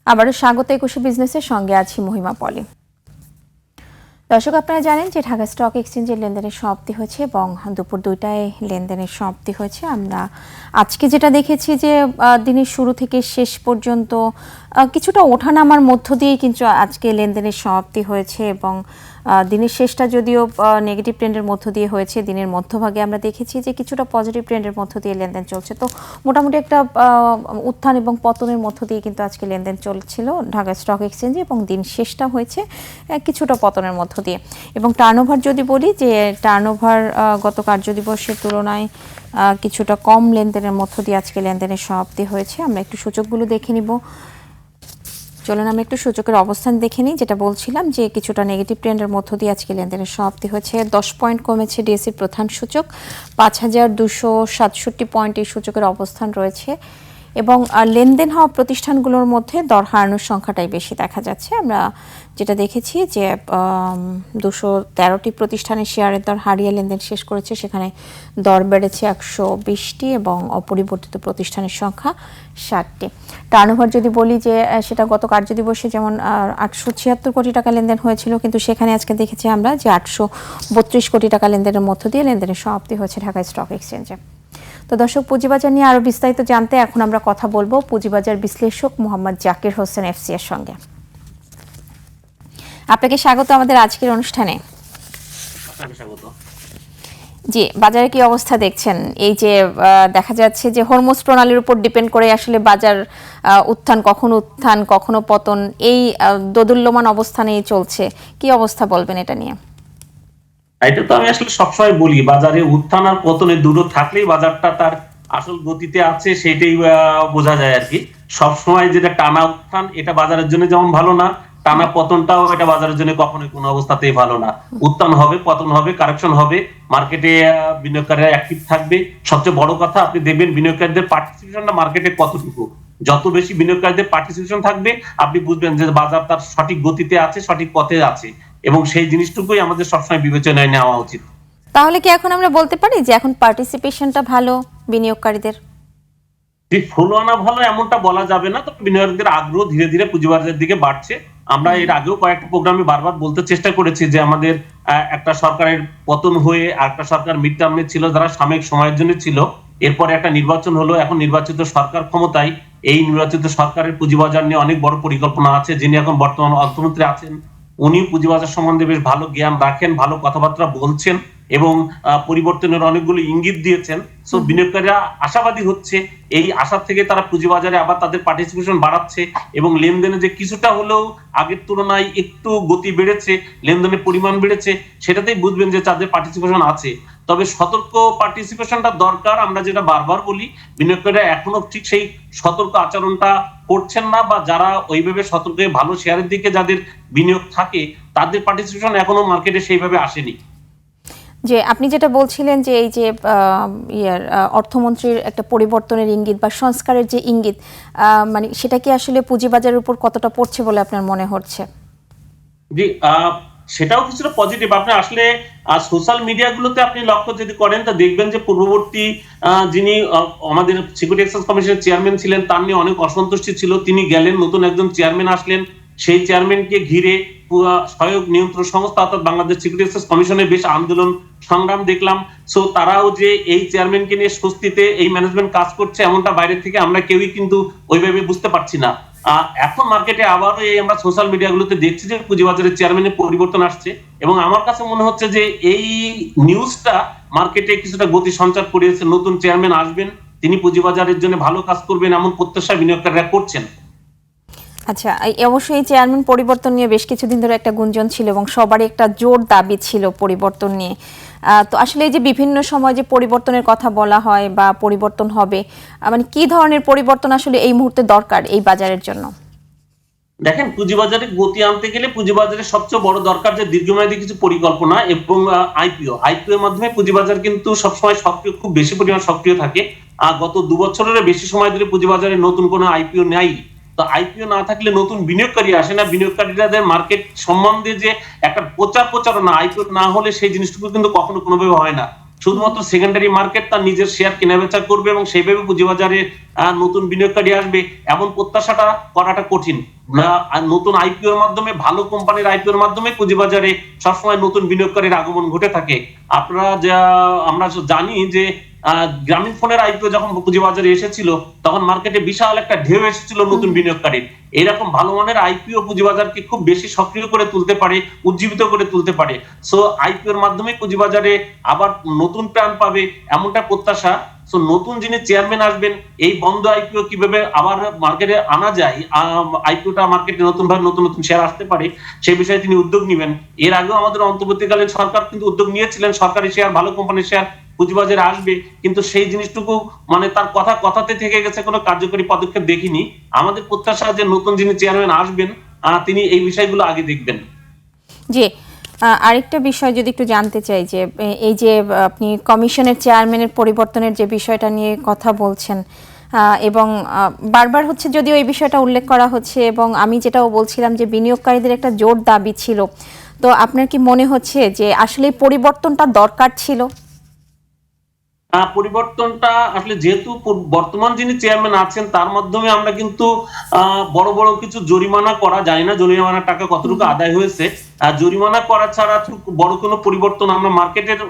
আবারও স্বাগত একুশে বিজনেসের সঙ্গে আছি মহিমা পলি। দর্শক, আপনারা জানেন যে ঢাকা স্টক এক্সচেঞ্জের লেনদেনের সমাপ্তি হয়েছে এবং দুপুর 2টায় লেনদেনের সমাপ্তি হয়েছে। আমরা আজকে যেটা দেখেছি যে দিনের শুরু থেকে শেষ পর্যন্ত কিছুটা ওঠানামার মধ্য দিয়ে কিন্তু আজকে লেনদেনের সমাপ্তি হয়েছে এবং দিনের শেষটা যদিও নেগেটিভ ট্রেন্ডের মধ্য দিয়ে হয়েছে, দিনের মধ্যভাগে আমরা দেখেছি যে কিছুটা পজিটিভ ট্রেন্ডের মধ্য দিয়ে লেনদেন চলছে। তো মোটামুটি একটা উত্থান এবং পতনের মধ্য দিয়ে কিন্তু আজকে লেনদেন চলছিল ঢাকা স্টক এক্সচেঞ্জে এবং দিন শেষটা হয়েছে কিছুটা পতনের মধ্য দিয়ে। এবং টার্নওভার যদি বলি যে টার্নওভার গত কার্যদিবসের তুলনায় কিছুটা কম লেনদেনের মধ্য দিয়ে আজকে লেনদেনের সমাপ্তি হয়েছে। আমরা একটু সূচকগুলো দেখে নিব। চলুন আমরা একটু সূচকের অবস্থান দেখে নিই। যেটা বলছিলাম যে কিছুটা নেগেটিভ ট্রেন্ডের মধ্য দিয়ে আজকে লেনদেনের সমাপ্তি হয়েছে। 10 পয়েন্ট কমেছে ডিএসসির প্রধান সূচক, 5267 পয়েন্ট এই সূচকের অবস্থান রয়েছে এবং লেনদেন হওয়া প্রতিষ্ঠানগুলোর মধ্যে দর হারানোর সংখ্যাটাই বেশি দেখা যাচ্ছে। আমরা যেটা দেখেছি যে 213টি প্রতিষ্ঠানের শেয়ারের দর হারিয়ে লেনদেন শেষ করেছে, সেখানে দর বেড়েছে 120টি এবং অপরিবর্তিত প্রতিষ্ঠানের সংখ্যা 60টি। টার্নওভার যদি বলি যে সেটা গত কার্যদিবসে যেমন 876 কোটি টাকা লেনদেন হয়েছিল, কিন্তু সেখানে আজকে দেখেছি আমরা যে 832 কোটি টাকা লেনদেনের মধ্য দিয়ে লেনদেনের সমাপ্তি হয়েছে ঢাকা স্টক এক্সচেঞ্জে। তো দর্শক, পুঁজিবাজার নিয়ে আরও বিস্তারিত জানতে এখন আমরা কথা বলবো পুঁজিবাজার বিশ্লেষক মোহাম্মদ জাকির হোসেন এফসি এর সঙ্গে। আপনাকে স্বাগত আমাদের আজকের অনুষ্ঠানে। জি, বাজারে কি অবস্থা দেখছেন? এই যে দেখা যাচ্ছে যে হরমুজ প্রণালীর উপর ডিপেন্ড করে আসলে বাজার উত্থান কখনো পতন, এই দোদুল্যমান অবস্থানেই চলছে। কি অবস্থা বলবেন এটা নিয়ে? এটা তো আমি আসলে সবসময় বলি, বাজারে উত্থান আর পতনে দুটো থাকলেই বাজারটা তার আসল গতিতে আছে, সেটাই বোঝা যায় আর কি। সবসময় যেটা টানা উত্থান, এটা বাজারের জন্য যেমন ভালো না, টানা পতনটাও এটা বাজারের জন্য কখনোই কোনো অবস্থাতেই ভালো না। উত্থান হবে, পতন হবে, কারেকশন হবে, মার্কেটে বিনিয়োগকারীরা অ্যাক্টিভ থাকবে। সবচেয়ে বড় কথা, আপনি দেখবেন বিনিয়োগকারীদের পার্টিসিপেশনটা মার্কেটে কতটুকু। যত বেশি বিনিয়োগকারীদের পার্টিসিপেশন থাকবে, আপনি বুঝবেন যে বাজার তার সঠিক গতিতে আছে, সঠিক পথে আছে, এবং সেই জিনিসটুকুই আমাদের সবসময় বিবেচনায় নেওয়া উচিত। তাহলে কি এখন আমরা বলতে পারি যে এখন পার্টিসিপেশনটা ভালো বিনিয়োগকারীদের? যে ফলো আনা ভালো এমনটা বলা যাবে না, তবে বিনিয়োগকারীদের আগ্রহ ধীরে ধীরে পুঁজিবাজারের দিকে বাড়ছে। আমরা এর আগেও কয়েকটা প্রোগ্রামে বারবার বলতে চেষ্টা করেছি যে আমাদের একটা সরকারের পতন হয়ে আরেকটা সরকার মিড টার্মে ছিল, যারা সাময়িক সময়ের জন্য ছিল। এরপরে একটা নির্বাচন হলো, এখন নির্বাচিত সরকার ক্ষমতায়। এই নির্বাচিত সরকারের পুঁজিবাজার নিয়ে অনেক বড় পরিকল্পনা আছে। যিনি এখন বর্তমান অর্থমন্ত্রী আছেন, উনি পুঁজিবাজার সম্বন্ধে বেশ ভালো জ্ঞান রাখেন, ভালো কথাবার্তা বলছেন এবং পরিবর্তনের অনেকগুলো ইঙ্গিত দিয়েছেন। সো বিনিয়োগকারীরা আশাবাদী হচ্ছে, এই আশা থেকে তারা পুঁজিবাজারে আবার তাদের পার্টিসিপেশন বাড়াচ্ছে এবং লেনদেনে যে কিছুটা হলেও আগের তুলনায় একটু গতি বেড়েছে, লেনদেনের পরিমাণ বেড়েছে, সেটাতেই বুঝবেন যে তাদের পার্টিসিপেশন আছে। তবে সতর্ক পার্টিসিপেশনটা দরকার। আমরা যেটা বারবার বলি, বিনিয়োগকারীরা এখনো ঠিক সেই সতর্ক আচরণটা করছেন না, বা যারা ওইভাবে সতর্ক ভালো শেয়ারের দিকে যাদের বিনিয়োগ থাকে, তাদের পার্টিসিপেশন এখনো মার্কেটে সেইভাবে আসেনি। যে আপনি যেটা বলছিলেন যে এই যে অর্থমন্ত্রীর একটা পরিবর্তনের ইঙ্গিত বা সংস্কারের যে ইঙ্গিত, মানে সেটা কি আসলে পুঁজিবাজারের উপর কতটা পড়ছে বলে আপনার মনে হচ্ছে? জি, সেটাও কিছুটা পজিটিভ। আপনি আসলে সোশ্যাল মিডিয়াগুলোতে আপনি লক্ষ্য যদি করেন, তা দেখবেন যে পূর্ববর্তী যিনি আমাদের সিকিউরিটি এক্সচেঞ্জ কমিশনের চেয়ারম্যান ছিলেন, তার নিয়ে অনেক অসন্তুষ্টি ছিল। তিনি গেলেন, নতুন একজন চেয়ারম্যান আসলেন। সেই চেয়ারম্যানকে ঘিরে সহায়ক নিয়ন্ত্রণ সংস্থা অর্থাৎ বাংলাদেশ সিকিউরিটি এক্সচেঞ্জ কমিশনের বেশ আন্দোলন সংগ্রাম দেখলাম। সো তারাও যে এই চেয়ারম্যানকে নিয়ে স্বস্তিতে এই ম্যানেজমেন্ট কাজ করছে, এমনটা বাইরে থেকে আমরা কেউই কিন্তু ওইভাবে বুঝতে পারছি না। এখন মার্কেটে আবারও এই আমরা সোশ্যাল মিডিয়াগুলোতে দেখছি যে পুঁজিবাজারের চেয়ারম্যানের পরিবর্তন আসছে, এবং আমার কাছে মনে হচ্ছে যে এই নিউজটা মার্কেটে কিছুটা গতি সঞ্চার করিয়েছে। নতুন চেয়ারম্যান আসবেন, তিনি পুঁজিবাজারের জন্য ভালো কাজ করবেন, এমন প্রত্যাশা বিনিয়োগকারীরা করছেন। আচ্ছা, অবশ্যই চেয়ারম্যান পরিবর্তন নিয়ে বেশ কিছুদিন ধরে একটা গুঞ্জন ছিল এবং সবারই একটা জোর দাবি ছিল পরিবর্তন নিয়ে। তো আসলে এই যে বিভিন্ন সময় যে পরিবর্তনের কথা বলা হয় বা পরিবর্তন হবে, মানে কি ধরনের পরিবর্তন আসলে এই মুহূর্তে দরকার এই বাজারের জন্য? দেখেন, পুঁজিবাজারে গতি আনতে গেলে পুঁজিবাজারের সবচেয়ে বড় দরকার যে দীর্ঘমেয়াদী কিছু পরিকল্পনা এবং আইপিও এর মাধ্যমে পুঁজিবাজার কিন্তু সবসময় সক্রিয়, খুব বেশি পরিমাণ সক্রিয় থাকে। গত 2 বছরের বেশি সময় ধরে পুঁজিবাজারে নতুন কোনো আইপিও নাই। তো আইপিও না থাকলে নতুন বিনিয়োগকারী আসে না। বিনিয়োগকারীদের মার্কেট সম্বন্ধে যে একটা প্রচারণা, আইপিও না হলে সেই জিনিসটুকু কিন্তু কখনো কোনোভাবে হয় না। শুধুমাত্র সেকেন্ডারি মার্কেট তার নিজের শেয়ার কেনাবেচা করবে এবং সেইভাবে পুঁজিবাজারে নতুন বিনিয়োগকারী আসবে এমন প্রত্যাশাটা করাটা কঠিন। নতুন আইপিওর মাধ্যমে, ভালো কোম্পানির আইপিওর মাধ্যমে পুঁজিবাজারে সবসময় নতুন বিনিয়োগকারীর আগমন ঘটে থাকে। আমরা জানি যে গ্রামীণ ফোনের আইপিও যখন পুঁজিবাজারে এসেছিল তখন মার্কেটে বিশাল একটা ঢেউ এসেছিল নতুন বিনিয়োগকারীর। এরকম ভালো মানের আইপিও পুঁজিবাজারকে খুব বেশি সক্রিয় করে তুলতে পারে, উজ্জীবিত করে তুলতে পারে। সো আইপিওর মাধ্যমে পুঁজিবাজারে আবার নতুন প্রাণ পাবে এমনটা প্রত্যাশা। সো নতুন যিনি চেয়ারম্যান আসবেন, এই বন্ধ আইপিও কিভাবে আবার মার্কেটে আনা যায়, আইপিওটা মার্কেটে নতুন নতুন শেয়ার আসতে পারে, সেই বিষয়ে তিনি উদ্যোগ নেবেন। এর আগেও আমাদের অন্তর্বর্তীকালীন সরকার কিন্তু উদ্যোগ নিয়েছিলেন, সরকারি শেয়ার, ভালো কোম্পানির শেয়ার পুঁজিবাজারে আসবে, কিন্তু সেই জিনিসটুকু মানে তার কথাতে থেকে গেছে, কোনো কার্যকরী পদক্ষেপ দেখিনি। আমাদের প্রত্যাশা যে নতুন যিনি চেয়ারম্যান আসবেন তিনি এই বিষয়গুলো আগে দেখবেন। জি, আরেকটা বিষয় যদি একটু জানতে চাই যে এই যে আপনি কমিশনের চেয়ারম্যানের পরিবর্তনের যে বিষয়টা নিয়ে কথা বলছেন এবং বারবার হচ্ছে যদিও এই বিষয়টা উল্লেখ করা হচ্ছে, এবং আমি যেটাও বলছিলাম যে বিনিয়োগকারীদের একটা জোর দাবি ছিল, তো আপনার কি মনে হচ্ছে যে আসলে পরিবর্তনটা দরকার ছিল? পরিবর্তনটা আসলে যেহেতু বর্তমান যিনি চেয়ারম্যান আছেন তার মাধ্যমে আমরা কিন্তু বড় বড় কিছু জরিমানা করা, জানি না জরিমানার টাকা কতটুকু আদায় হয়েছে, জরিমানা করা ছাড়া বড় কোনো পরিবর্তন আমরা মার্কেটের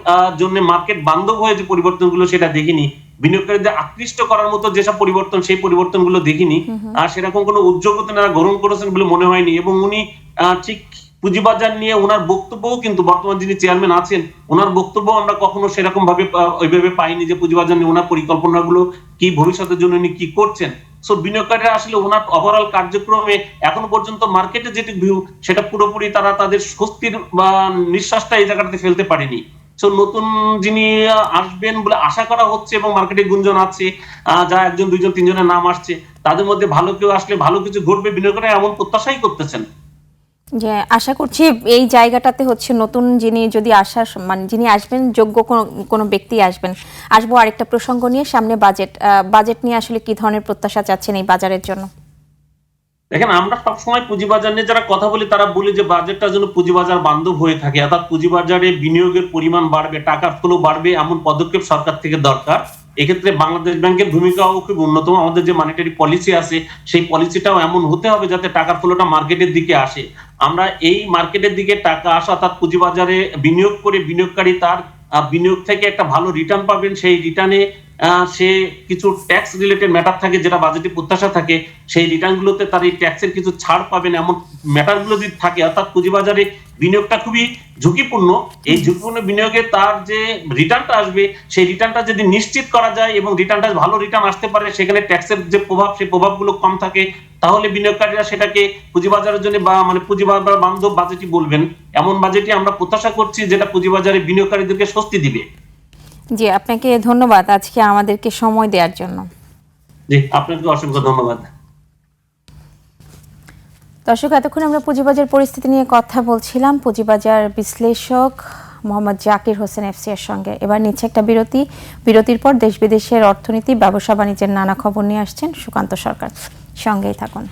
জন্য, মার্কেট বান্ধব হয়ে যে পরিবর্তনগুলো সেটা দেখিনি। বিনিয়োগকারীদের আকৃষ্ট করার মতো যেসব পরিবর্তন, সেই পরিবর্তনগুলো দেখিনি। আর সেরকম কোনো উদ্যোগ তারা গ্রহণ করেছেন বলে মনে হয়নি। এবং উনি ঠিক পুঁজিবাজার নিয়ে ওনার বক্তব্যও কিন্তু, বর্তমান যিনি চেয়ারম্যান আছেন ওনার বক্তব্য আমরা কখনো সেরকম ভাবে ওইভাবে পাইনি যে পুঁজিবাজার নিয়ে ওনার পরিকল্পনাগুলো কি, ভবিষ্যতের জন্য উনি কি করছেন। সো বিনিয়োগকারীরা আসলে ওনার ওভারঅল কার্যক্রমে এখনো পর্যন্ত মার্কেটে যেটি ভিউ, সেটা পুরোপুরি তারা তাদের স্বস্তির বা নিঃশ্বাসটা এই জায়গাটাতে ফেলতে পারেনি। সো নতুন যিনি আসবেন বলে আশা করা হচ্ছে এবং মার্কেটে গুঞ্জন আছে, যা একজন, দুইজন, তিনজনের নাম আসছে, তাদের মধ্যে ভালো কেউ আসলে ভালো কিছু ঘটবে, বিনিয়োগকারীরা এমন প্রত্যাশাই করতেছেন। যে আশা করছি এই জায়গাটাতে হচ্ছে নতুন যিনি যদি মানে যিনি আসবেন, যোগ্য কোনো ব্যক্তি আসবো আরেকটা প্রসঙ্গ নিয়ে, সামনে বাজেট নিয়ে আসলে কি ধরনের প্রত্যাশা চাচ্ছেন এই বাজারের জন্য? দেখেন, আমরা সবসময় পুঁজিবাজার নিয়ে যারা কথা বলি তারা বলি যে বাজেটটা যেন পুঁজিবাজার বান্ধব হয়ে থাকে, অর্থাৎ পুঁজিবাজারে বিনিয়োগের পরিমাণ বাড়বে, টাকার ফ্লো বাড়বে, এমন পদক্ষেপ সরকার থেকে দরকার। এক্ষেত্রে বাংলাদেশ ব্যাংকের ভূমিকাও খুব অন্যতম। আমাদের যে মনিটারি পলিসি আছে সেই পলিসিটাও এমন হতে হবে যাতে টাকার ফ্লোটা মার্কেটের দিকে আসে। আমরা এই মার্কেটের দিকে টাকা আসা, অর্থাৎ পুঁজিবাজারে বিনিয়োগ করে বিনিয়োগকারী তার বিনিয়োগ থেকে একটা ভালো রিটার্ন পাবেন, সেই রিটার্নে সে কিছু ট্যাক্স রিলেটেড ম্যাটার থাকে যেটা বাজেটে প্রত্যাশা থাকে, সেই রিটার্ন গুলোতে তার এই ট্যাক্সের কিছু ছাড় পাবেন, এমন ম্যাটার গুলো যদি থাকে, অর্থাৎ পুঁজিবাজারে বিনিয়োগটা খুবই ঝুঁকিপূর্ণ। এই ঝুঁকিপূর্ণ বিনিয়োগে তার যে রিটার্নটা আসবে সেই রিটার্নটা যদি নিশ্চিত করা যায় এবং রিটার্নটা ভালো রিটার্ন আসতে পারে, সেখানে ট্যাক্সের যে প্রভাব, সেই প্রভাবগুলো কম থাকে, তাহলে বিনিয়োগকারীরা সেটাকে পুঁজিবাজারের জন্য বা মানে পুঁজিবাজার বান্ধব বাজেটই বলবেন। এমন বাজেটই আমরা প্রত্যাশা করছি যেটা পুঁজিবাজারে বিনিয়োগকারীদেরকে স্বস্তি দিবে। জি, আপনাকে ধন্যবাদ আজকে আমাদেরকে সময় দেওয়ার জন্য। জি, আপনাকে অসংখ্য ধন্যবাদ। দর্শক, এতক্ষণ আমরা পুঁজিবাজার পরিস্থিতি নিয়ে কথা বলছিলাম পুঁজিবাজার বিশ্লেষক মোহাম্মদ জাকির হোসেন এফসি এর সঙ্গে। এবার নিচ্ছে একটা বিরতির পর দেশ বিদেশের অর্থনীতি, ব্যবসা বাণিজ্যের নানা খবর নিয়ে আসছেন সুকান্ত সরকার। সঙ্গেই থাকুন।